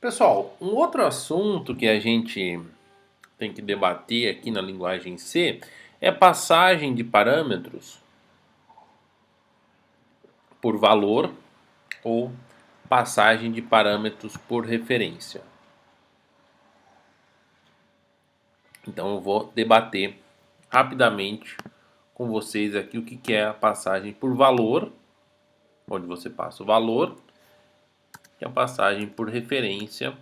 Pessoal, um outro assunto que a gente tem que debater aqui na linguagem C é passagem de parâmetros por valor ou passagem de parâmetros por referência. Então eu vou debater rapidamente com vocês aqui o que é a passagem por valor, onde você passa o valor, e a passagem por referência,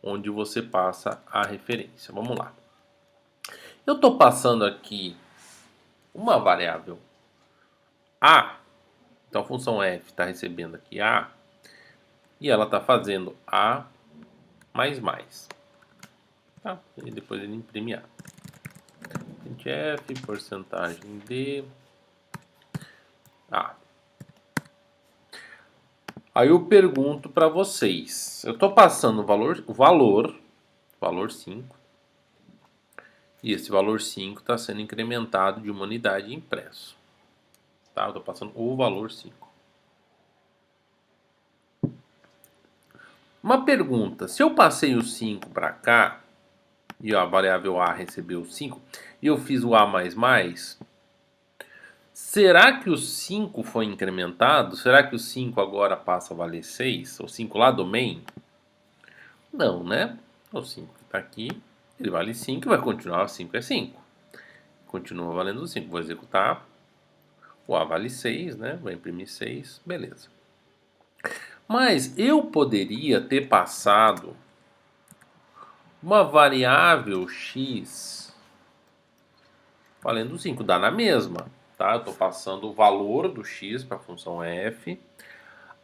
onde você passa a referência. Vamos lá. Eu estou passando aqui uma variável A, então a função f está recebendo aqui A, e ela está fazendo A mais mais. Tá? E depois ele imprime A. F, porcentagem de A. Aí eu pergunto para vocês, eu estou passando o valor 5, e esse valor 5 está sendo incrementado de uma unidade impresso. Tá? Eu estou passando o valor 5. Uma pergunta, se eu passei o 5 para cá, e a variável A recebeu 5, e eu fiz o A mais mais, será que o 5 foi incrementado? Será que o 5 agora passa a valer 6? O 5 lá do main? Não, né? O 5 que está aqui, ele vale 5 e vai continuar, 5 é 5. Continua valendo 5. Vou executar. O A vale 6, né? Vou imprimir 6, beleza. Mas eu poderia ter passado uma variável x valendo 5, dá na mesma, tá? Eu estou passando o valor do x para a função f.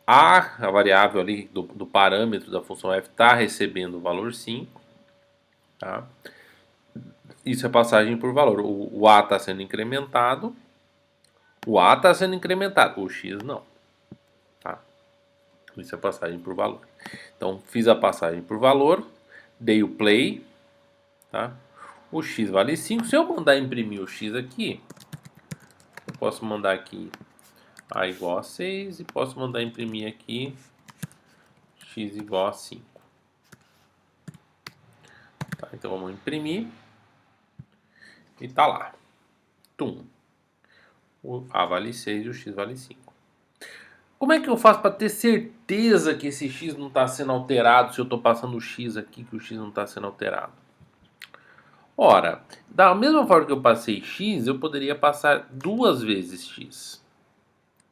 A variável ali do parâmetro da função f está recebendo o valor 5, tá? Isso é passagem por valor. O A está sendo incrementado. O A está sendo incrementado, o x não. Tá? Isso é passagem por valor. Então, fiz a passagem por valor, dei o play. Tá? O x vale 5. Se eu mandar imprimir o x aqui, eu posso mandar aqui A igual a 6 e posso mandar imprimir aqui x igual a 5. Tá? Então, vamos imprimir. E tá lá. Tum. O A vale 6 e o x vale 5. Como é que eu faço para ter certeza que esse x não está sendo alterado se eu estou passando o x aqui, que o x não está sendo alterado? Ora, da mesma forma que eu passei x, eu poderia passar duas vezes x.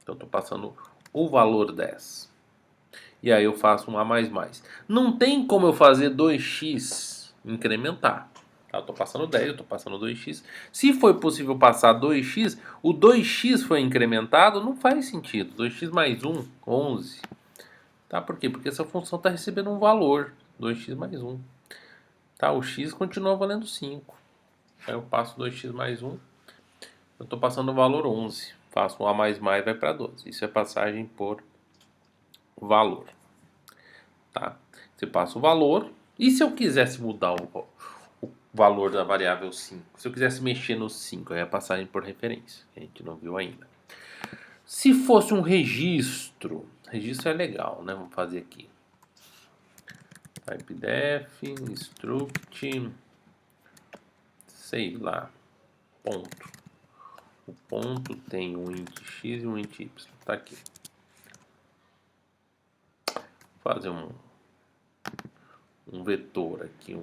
Então, estou passando o valor 10. E aí eu faço um A mais mais. Não tem como eu fazer 2x incrementar. Tá? Eu estou passando 10, eu estou passando 2x. Se foi possível passar 2x, o 2x foi incrementado, não faz sentido. 2x mais 1, 11. Tá? Por quê? Porque essa função está recebendo um valor, 2x mais 1. Tá? O x continua valendo 5. Aí eu passo 2x mais 1, eu estou passando o valor 11. Faço um A mais mais, vai para 12. Isso é passagem por valor. Tá? Você passa o valor. E se eu quisesse mudar o valor da variável 5? Se eu quisesse mexer no 5, aí é a passagem por referência. A gente não viu ainda. Se fosse um registro é legal, né? Vamos fazer aqui. Typedef, struct, sei lá, ponto. O ponto tem um int x e um int y. Tá aqui. Vou fazer um vetor aqui,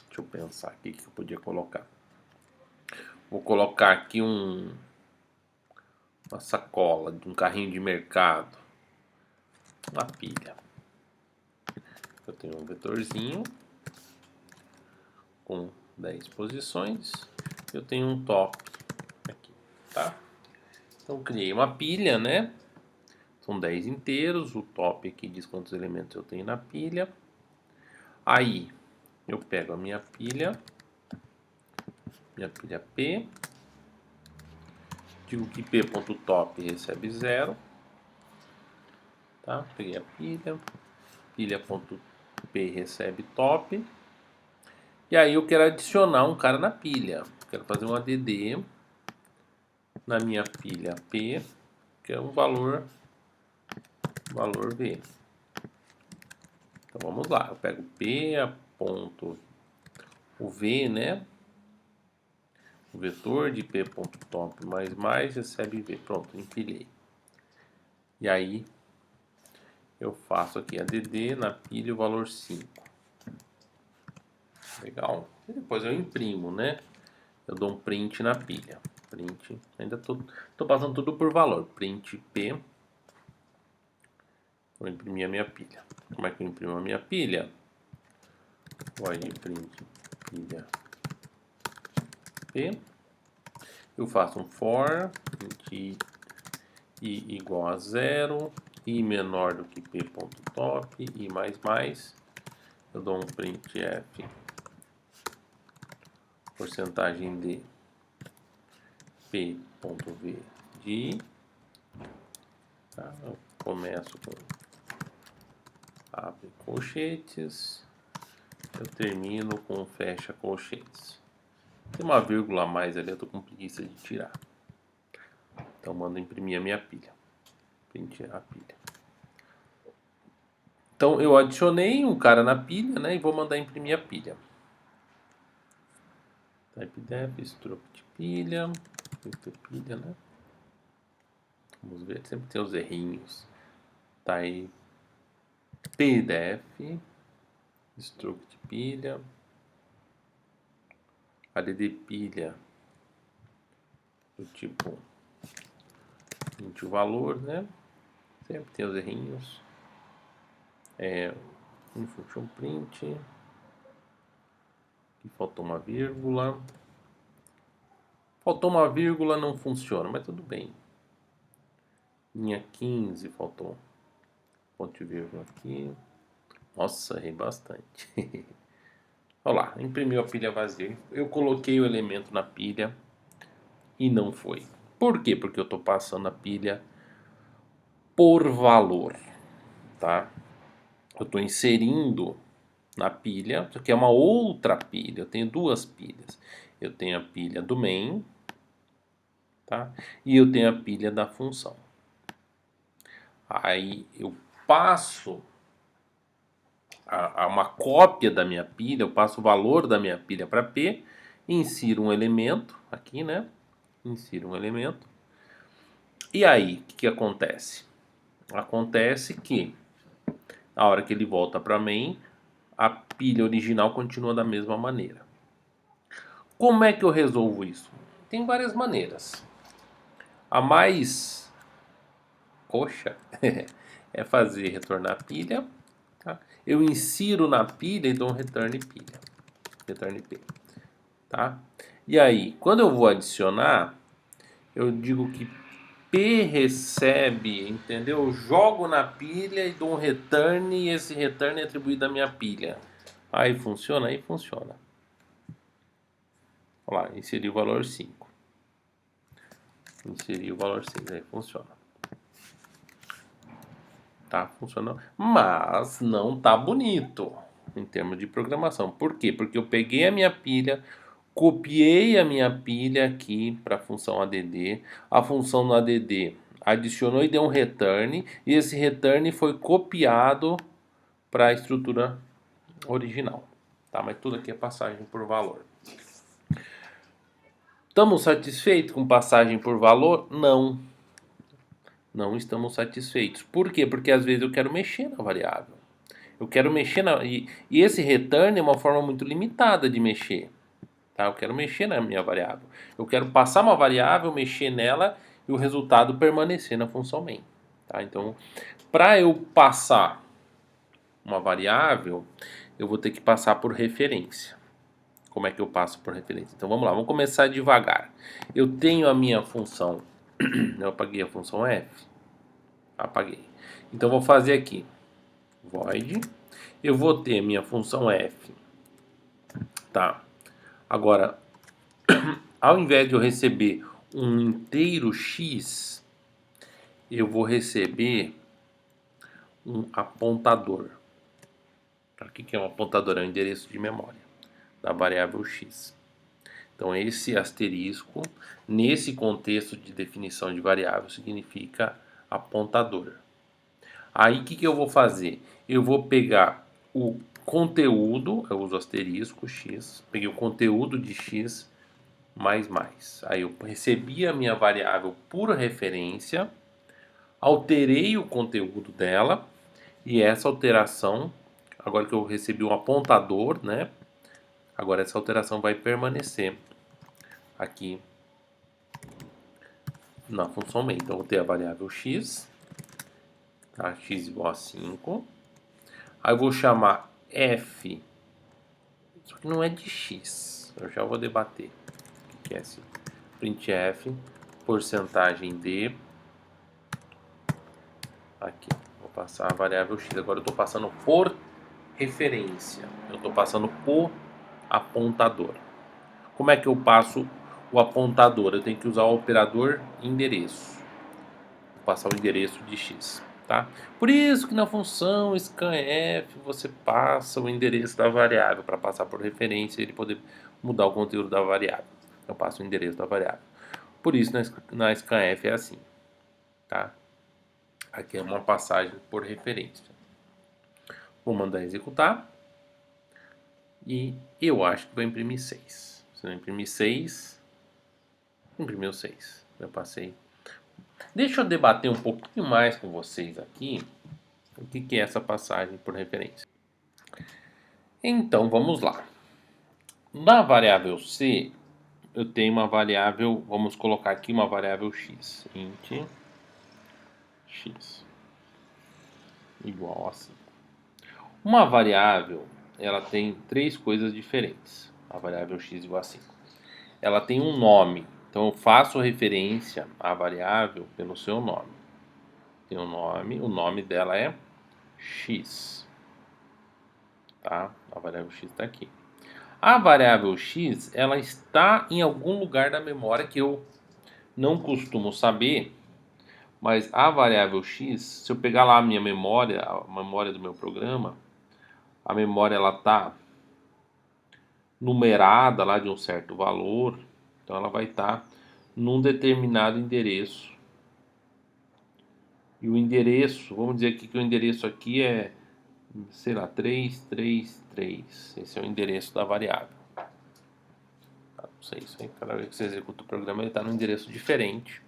deixa eu pensar aqui o que eu podia colocar. Vou colocar aqui uma sacola de um carrinho de mercado, uma pilha. Eu tenho um vetorzinho com 10 posições. Eu tenho um top aqui, tá? Então criei uma pilha, né? São 10 inteiros. O top aqui diz quantos elementos eu tenho na pilha. Aí eu pego a minha pilha P, digo que p.top recebe 0, tá? Peguei a pilha.p recebe top, e aí eu quero adicionar um cara na pilha, quero fazer um add na minha pilha P, que é um valor valor V. Então vamos lá, eu pego P, aponto o V, né? O vetor de P.top mais recebe V. Pronto, empilhei. E aí eu faço aqui a DD na pilha o valor 5. Legal. E depois eu imprimo, né? Eu dou um print na pilha. Print, ainda tô passando tudo por valor. Print P. Vou imprimir a minha pilha. Como é que eu imprimo a minha pilha? Void print pilha P. Eu faço um for print I igual a 0, I menor do que P.top, I mais. Eu dou um printf porcentagem de P.v de I. Tá? Eu começo com abre colchetes, eu termino com fecha colchetes. Tem uma vírgula a mais ali, eu tô com preguiça de tirar. Então mando imprimir a minha pilha. Print a pilha. Então eu adicionei um cara na pilha, né? E vou mandar imprimir a pilha. Typedef, struct pilha. Pilha, né? Vamos ver, sempre tem os errinhos. Typedef, struct pilha. Add pilha do tipo o valor, né? Sempre tem os errinhos. Em function print. Aqui faltou uma vírgula. Faltou uma vírgula, não funciona, mas tudo bem. Linha 15, faltou ponto e vírgula aqui. Nossa, errei bastante. Olha lá, imprimiu a pilha vazia. Eu coloquei o elemento na pilha e não foi. Por quê? Porque eu estou passando a pilha por valor, tá? Eu estou inserindo na pilha, isso aqui é uma outra pilha, eu tenho duas pilhas. Eu tenho a pilha do main, tá? E eu tenho a pilha da função. Aí eu passo a uma cópia da minha pilha, eu passo o valor da minha pilha para P, insiro um elemento aqui, né? Insiro um elemento. E aí, o que acontece? Acontece que na hora que ele volta para main, a pilha original continua da mesma maneira. Como é que eu resolvo isso? Tem várias maneiras. A mais coxa é fazer retornar pilha. Tá? Eu insiro na pilha e dou um return pilha. Return P. Tá? E aí, quando eu vou adicionar, eu digo que P recebe, entendeu? Eu jogo na pilha e dou um return e esse return é atribuído à minha pilha. Aí funciona? Aí funciona. Olha lá, inseri o valor 5. Inseri o valor 6, aí funciona. Tá funcionando, mas não tá bonito em termos de programação. Por quê? Porque eu peguei a minha pilha, copiei a minha pilha aqui para a função add, a função no add adicionou e deu um return, e esse return foi copiado para a estrutura original, tá? Mas tudo aqui é passagem por valor. Estamos satisfeitos com passagem por valor? Não. Não estamos satisfeitos. Por quê? Porque às vezes eu quero mexer na variável. Eu quero mexer e esse return é uma forma muito limitada de mexer. Tá? Eu quero mexer na minha variável. Eu quero passar uma variável, mexer nela e o resultado permanecer na função main. Tá? Então, para eu passar uma variável, eu vou ter que passar por referência. Como é que eu passo por referência? Então vamos lá, vamos começar devagar. Eu tenho a minha função, eu apaguei a função f, apaguei. Então vou fazer aqui, void, eu vou ter a minha função f, tá? Agora, ao invés de eu receber um inteiro x, eu vou receber um apontador. O que é um apontador? É um endereço de memória da variável x. Então esse asterisco, nesse contexto de definição de variável, significa apontador. Aí o que eu vou fazer? Eu vou pegar o conteúdo, eu uso asterisco x, peguei o conteúdo de x mais. Aí eu recebi a minha variável por referência, alterei o conteúdo dela, e essa alteração, agora que eu recebi um apontador, né? Agora essa alteração vai permanecer aqui na função main. Então eu vou ter a variável x, tá? X igual a 5. Aí eu vou chamar f, só que não é de x, eu já vou debater o que é esse printf, porcentagem d, aqui, vou passar a variável x, agora eu estou passando por referência, eu estou passando o apontador. Como é que eu passo o apontador? Eu tenho que usar o operador endereço, vou passar o endereço de x. Tá? Por isso que na função scanf você passa o endereço da variável para passar por referência e ele poder mudar o conteúdo da variável. Eu passo o endereço da variável. Por isso na scanf é assim. Tá? Aqui é uma passagem por referência. Vou mandar executar. E eu acho que vai imprimir 6. Se não imprimir 6, imprimiu 6. Eu passei. Deixa eu debater um pouquinho mais com vocês aqui o que é essa passagem por referência. Então vamos lá. Na variável c, eu tenho uma variável, vamos colocar aqui uma variável x, int x igual a 5. Uma variável, ela tem três coisas diferentes. A variável x igual a 5. Ela tem um nome, então eu faço referência à variável pelo seu nome. Tem um nome, o nome dela é x. Tá? A variável x está aqui. A variável x, ela está em algum lugar da memória que eu não costumo saber, mas a variável x, se eu pegar lá a minha memória, a memória do meu programa, a memória ela está numerada lá de um certo valor, então ela vai estar num determinado endereço. E o endereço, vamos dizer aqui que o endereço aqui é, sei lá, 333. Esse é o endereço da variável. Não sei, isso aí, cada vez que você executa o programa, ele está num endereço diferente.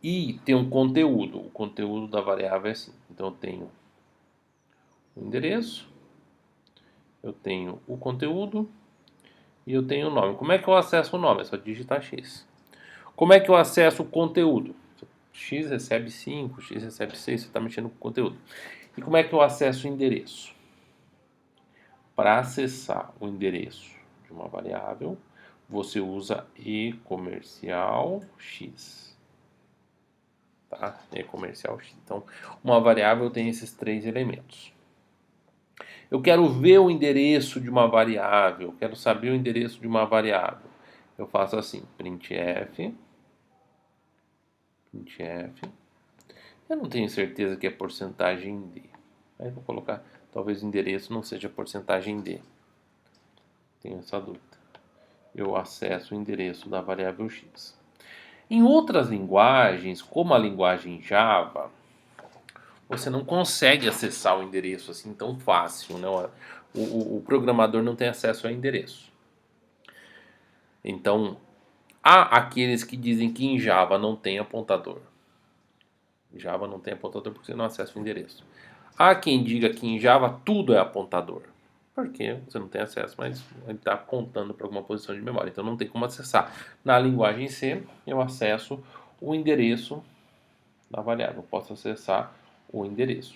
E tem um conteúdo. O conteúdo da variável é assim. Então eu tenho o endereço, eu tenho o conteúdo e eu tenho o nome. Como é que eu acesso o nome? É só digitar x. Como é que eu acesso o conteúdo? X recebe 5, x recebe 6, você está mexendo com o conteúdo. E como é que eu acesso o endereço? Para acessar o endereço de uma variável, você usa e-comercial x. Tá? E-comercial x. Então, uma variável tem esses três elementos. Eu quero ver o endereço de uma variável, quero saber o endereço de uma variável. Eu faço assim, printf. Eu não tenho certeza que é porcentagem D. Aí vou colocar, talvez o endereço não seja porcentagem D. Tenho essa dúvida. Eu acesso o endereço da variável x. Em outras linguagens, como a linguagem Java, você não consegue acessar o endereço assim tão fácil, né? O programador não tem acesso ao endereço. Então, há aqueles que dizem que em Java não tem apontador. Java não tem apontador porque você não acessa o endereço. Há quem diga que em Java tudo é apontador. Porque você não tem acesso, mas ele está apontando para alguma posição de memória. Então não tem como acessar. Na linguagem C, eu acesso o endereço da variável. Eu posso acessar o endereço.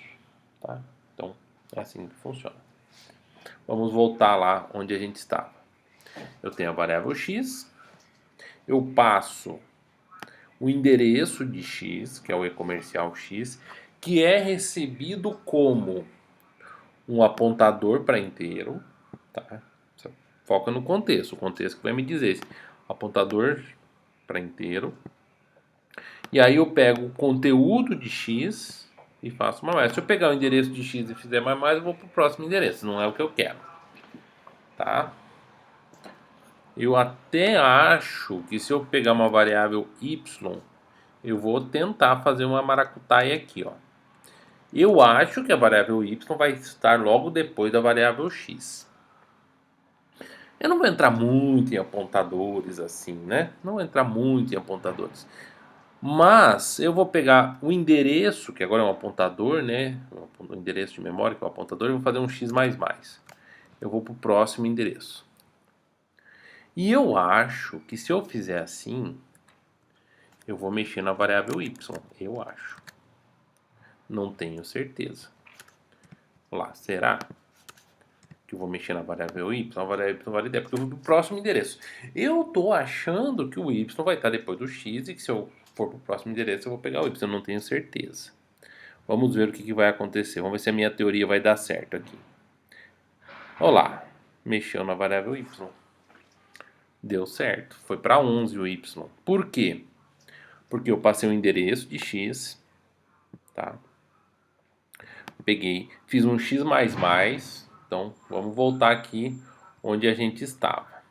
Tá? Então é assim que funciona. Vamos voltar lá onde a gente estava. Eu tenho a variável x. Eu passo o endereço de x, que é o e-comercial x, que é recebido como um apontador para inteiro, tá? Foca no contexto, o contexto que vai me dizer esse apontador para inteiro. E aí eu pego o conteúdo de x e faço mais. Se eu pegar o endereço de x e fizer mais, eu vou para o próximo endereço, não é o que eu quero, tá? Eu até acho que se eu pegar uma variável y, eu vou tentar fazer uma maracutaia aqui, ó. Eu acho que a variável y vai estar logo depois da variável x. Eu não vou entrar muito em apontadores assim, né? Não vou entrar muito em apontadores. Mas eu vou pegar o endereço, que agora é um apontador, né? O endereço de memória, que é o apontador, e vou fazer um x++. Eu vou para o próximo endereço. E eu acho que se eu fizer assim, eu vou mexer na variável y. Eu acho. Não tenho certeza. Lá, será que eu vou mexer na variável y? A variável y vale 10, porque eu vou para o próximo endereço. Eu tô achando que o y vai estar depois do x e que se eu for para o próximo endereço eu vou pegar o y. Eu não tenho certeza. Vamos ver o que vai acontecer. Vamos ver se a minha teoria vai dar certo aqui. Olá, mexeu na variável y. Deu certo. Foi para 11 o y. Por quê? Porque eu passei o endereço de x, tá? Peguei, fiz um x++. Então, vamos voltar aqui onde a gente estava.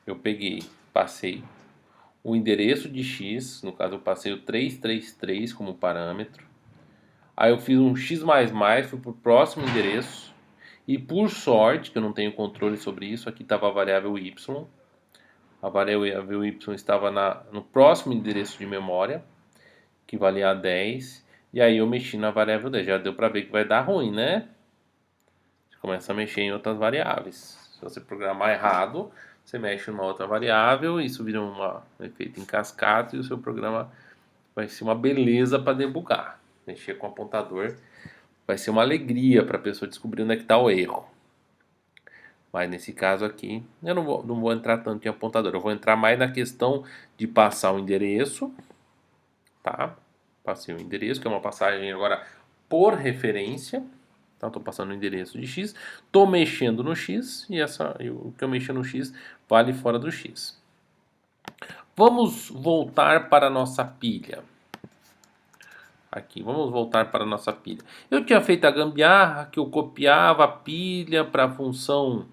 Eu peguei, passei o endereço de x, no caso eu passei o 333 como parâmetro. Aí eu fiz um x++, fui para o próximo endereço. E por sorte, que eu não tenho controle sobre isso, aqui estava a variável y. A variável y estava no próximo endereço de memória, que valia 10. E aí eu mexi na variável 10. Já deu para ver que vai dar ruim, né? Você começa a mexer em outras variáveis. Se você programar errado, você mexe numa outra variável, isso vira um efeito em cascata e o seu programa vai ser uma beleza para debugar. Mexer com o apontador vai ser uma alegria para a pessoa descobrir onde é que está o erro. Mas nesse caso aqui, eu não vou entrar tanto em apontador. Eu vou entrar mais na questão de passar o endereço, tá? Passei o endereço, que é uma passagem agora por referência. Então, estou passando o endereço de x, estou mexendo no x, e o que eu mexer no x vale fora do x. Vamos voltar para a nossa pilha. Aqui, vamos voltar para a nossa pilha. Eu tinha feito a gambiarra que eu copiava a pilha para a função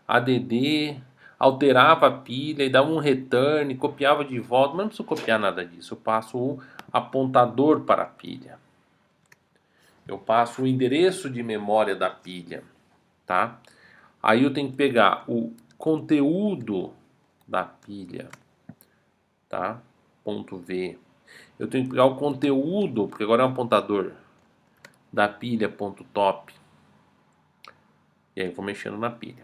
add, alterava a pilha e dava um return, copiava de volta, mas não preciso copiar nada disso. Eu passo o apontador para a pilha. Eu passo o endereço de memória da pilha, tá? Aí eu tenho que pegar o conteúdo da pilha, tá? Ponto V. Eu tenho que pegar o conteúdo, porque agora é um apontador da pilha ponto top. E aí eu vou mexendo na pilha.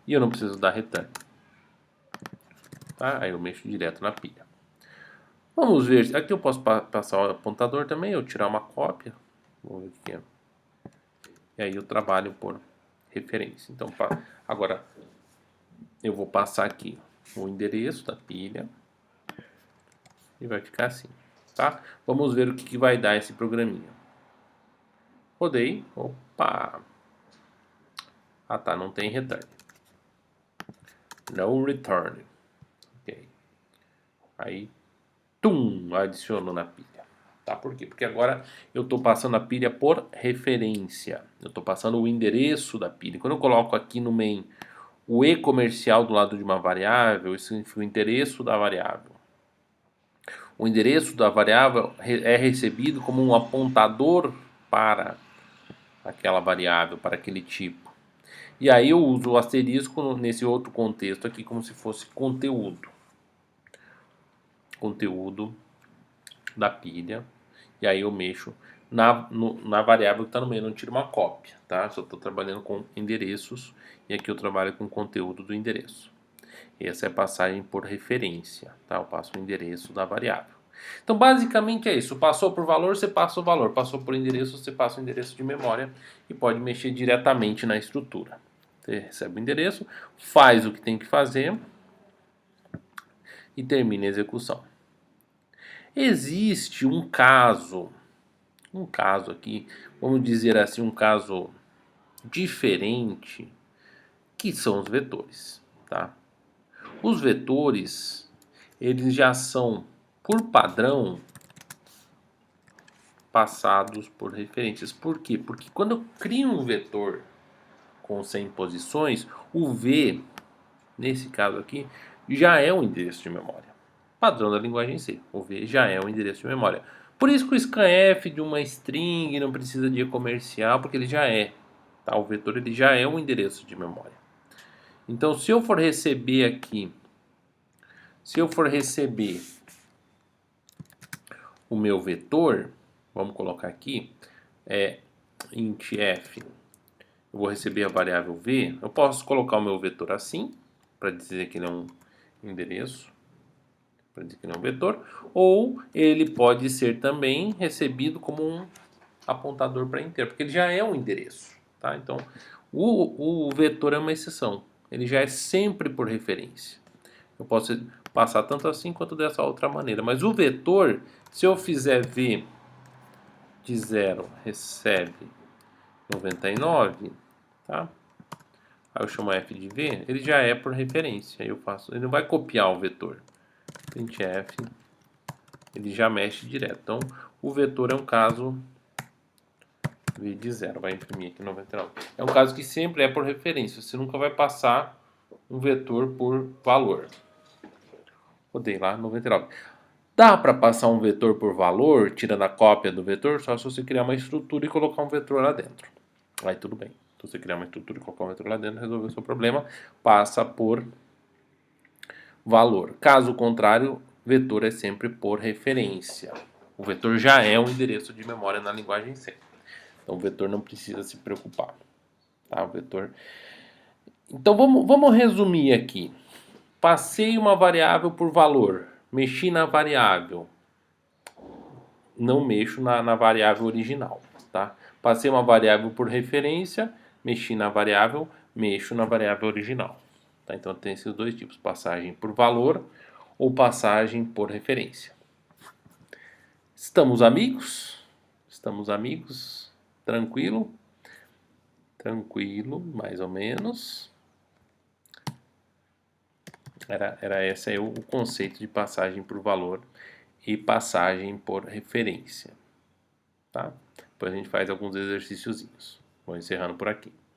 E eu não preciso dar return. Tá? Aí eu mexo direto na pilha. Vamos ver. Aqui eu posso passar o apontador também, eu tirar uma cópia. Vamos ver o que é. E aí eu trabalho por referência. Então, agora eu vou passar aqui o endereço da pilha. E vai ficar assim, tá? Vamos ver o que vai dar esse programinha. Rodei. Opa! Ah, tá. Não tem return. No return. Ok. Aí, adicionou na pilha. Tá? Por quê? Porque agora eu estou passando a pilha por referência. Eu estou passando o endereço da pilha. Quando eu coloco aqui no main o e comercial do lado de uma variável, isso significa o endereço da variável. O endereço da variável é recebido como um apontador para aquela variável, para aquele tipo. E aí eu uso o asterisco nesse outro contexto aqui como se fosse conteúdo. Conteúdo da pilha. E aí eu mexo na variável que está no meio, não tiro uma cópia, tá? Só estou trabalhando com endereços e aqui eu trabalho com conteúdo do endereço. Essa é a passagem por referência, tá? Eu passo o endereço da variável. Então, basicamente é isso. Passou por valor, você passa o valor. Passou por endereço, você passa o endereço de memória e pode mexer diretamente na estrutura. Você recebe o endereço, faz o que tem que fazer e termina a execução. Existe um caso aqui, vamos dizer assim, um caso diferente, que são os vetores, tá? Os vetores, eles já são, por padrão, passados por referências. Por quê? Porque quando eu crio um vetor com 100 posições, o V, nesse caso aqui, já é um endereço de memória. Padrão da linguagem C. O V já é um endereço de memória. Por isso que o scanf de uma string não precisa de comercial, porque ele já é. Tá? O vetor ele já é um endereço de memória. Então, se eu for receber aqui, o meu vetor, vamos colocar aqui, int f, eu vou receber a variável v, eu posso colocar o meu vetor assim, para dizer que ele é um endereço, para dizer que ele é um vetor, ou ele pode ser também recebido como um apontador para inteiro, porque ele já é um endereço. Tá? Então, o vetor é uma exceção, ele já é sempre por referência. Eu posso passar tanto assim quanto dessa outra maneira, mas o vetor, se eu fizer v de 0 recebe 99, tá? Aí eu chamo f de v, ele já é por referência. Aí eu faço, ele não vai copiar o vetor. Printf, ele já mexe direto. Então, o vetor é um caso v de 0, vai imprimir aqui 99. É um caso que sempre é por referência. Você nunca vai passar um vetor por valor. Rodei lá 99. Dá para passar um vetor por valor, tirando a cópia do vetor, só se você criar uma estrutura e colocar um vetor lá dentro. Aí tudo bem. Se você criar uma estrutura e colocar um vetor lá dentro, resolveu o seu problema, passa por valor. Caso contrário, vetor é sempre por referência. O vetor já é um endereço de memória na linguagem C. Então o vetor não precisa se preocupar. Tá? O vetor... Então vamos resumir aqui. Passei uma variável por valor. Mexi na variável. Não mexo na variável original. Tá? Passei uma variável por referência. Mexi na variável. Mexo na variável original. Tá? Então tem esses dois tipos. Passagem por valor ou passagem por referência. Estamos amigos? Estamos amigos? Tranquilo? Tranquilo, mais ou menos. Era esse aí o conceito de passagem por valor e passagem por referência. Tá? Depois a gente faz alguns exercíciozinhos. Vou encerrando por aqui.